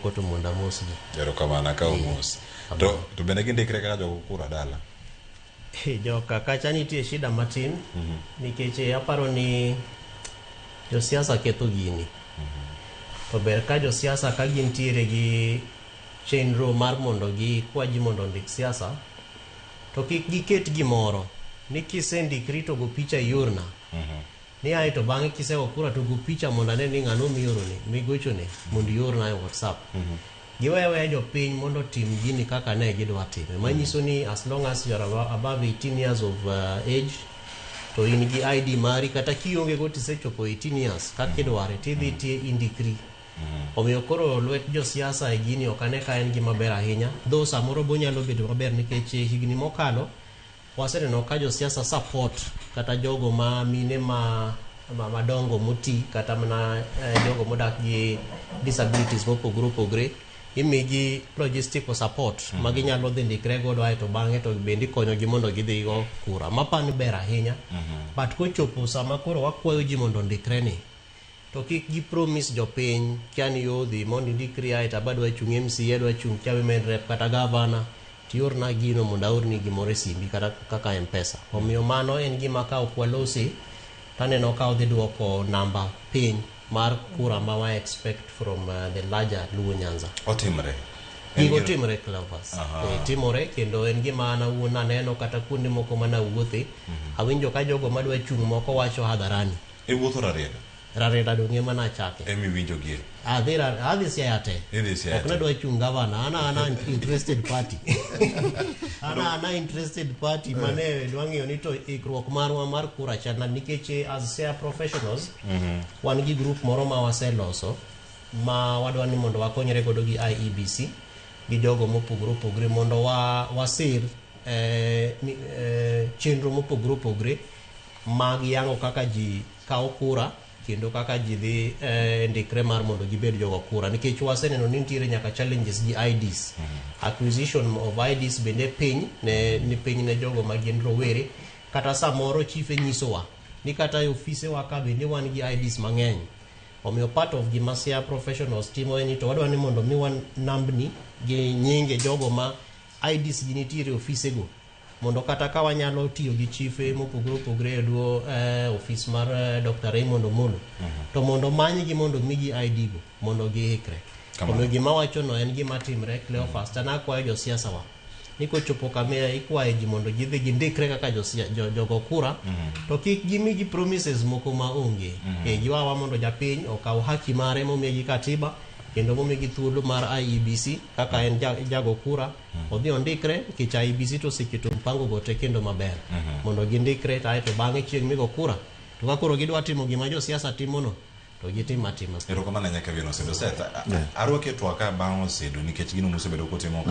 moko to monda mos gi. Erokamano ka mos. To bende gindikre kaka jogo kura dala. Joka kacha nitie shida matin nikech aparo ni josiasa ketho gini. To ber ka josiasa ka gintiere gi chenro mar mondo gi kwaji mondo ndik siasa to kik giket gimoro ni kisendikri to go picha yorna ni ai to bang'e kisego kura to go picha mondo ane ni ng'ano miorone migochone mondo yorna e WhatsApp. Giwewe jopiny mondo tim gini kaka ne gidwa time, manyiso ni as long as you are above 18 years of age to in gi ID mari kata kionge go tisechopo 18 years kaka idware tidhi tie indikri. Omiyo koro lwet josiasa e gini ok ane ka en gima ber ahinya, though samoro bo nyalo bedo maber nikech higni mokalo waseneno ka josiasa support kata jogo ma mine madongo moti kata mana jogo modak gi disabilities mopogore opogore imigi logistical support ma ginyalo dhi ndikre godo ae to bang'e to bende konyogi mondo gidhi go kura. Mapani ber ahinya, but kochopo sama koro wakwayo ji mondo ndikre ni to kik gi promise jopiny kiani yodhi mondo indikri ae to abadwa chung' MCA adwa chung' chairman rep kata governor tiorna gino mondo aorni gimoro e simbi kata kaka M-Pesa. Omiyo mano en gima ka ok walosi taneno ka odhi duoko namba piny mar kura ma wa expect from the larger Luo Nyanza. Otimre. Gigo timre Clovers. Timore kendo en gima ana wuon aneno kata kuonde moko mana wuothe. Awinjo ka jogo madwa chung' moko wacho hadharani. E wuotho Rareda donge mana chake. Emi winjo gie. Adhi siayate. Ok nadwa chung' governor. Ana interested party. ana interested party mane dwang'iyo ni to ikruok marwa mar kura chana nikech as SEA professionals wan gi group moro ma waseloso ma wadwa ni mondo wakonyre godo gi IEBC gi jogo mopogore opogore mondo wasir chenro mopogore opogore mag yango kaka ji kawo kura kendo kaka ji dhi ndikre mar mondo gibed jogo kura nikech waseneno ni nitiere nyaka challenges gi IDs. Acquisition of IDs bende piny ne jogo ma gin rowere kata samoro chife nyisowa ni kata ofise wa ka bende wan gi IDs mang'eny. Omiyo part of gima SEA professionals timo en ni to wadwa ni mondo miwan nambni gi nyinge jogo ma IDs gi nitiere ofise go mondo kata ka wanyalo tiyo gi chife mopogore opogore duo office mar Dr. Raymond Omolo to mondo manygi mondo migi ID go mondo gihikre. Omiyo gima wacho no en gima timre Cleophas tana kwayo josiasa wa ni kochopo kame ikwayo ji mondo gidhi gindikre kaka jogo kura to kik gimigi promises moko ma onge. Giwawa mondo japiny okaw haki mare momigi katiba kendo momigi thuolo mar IEBC kaka en jago kura odhi ondikre kich IEBC to seketo mpango go te kendo maber mondo gindikre to bang'e chieng' migo kura to ka koro gidwa timo gima josiasa timono to gitim atima. Erokamano nyaka vieno sedo seta. Arwake twaka bang'o sedo nikech gino mosebedo kotimo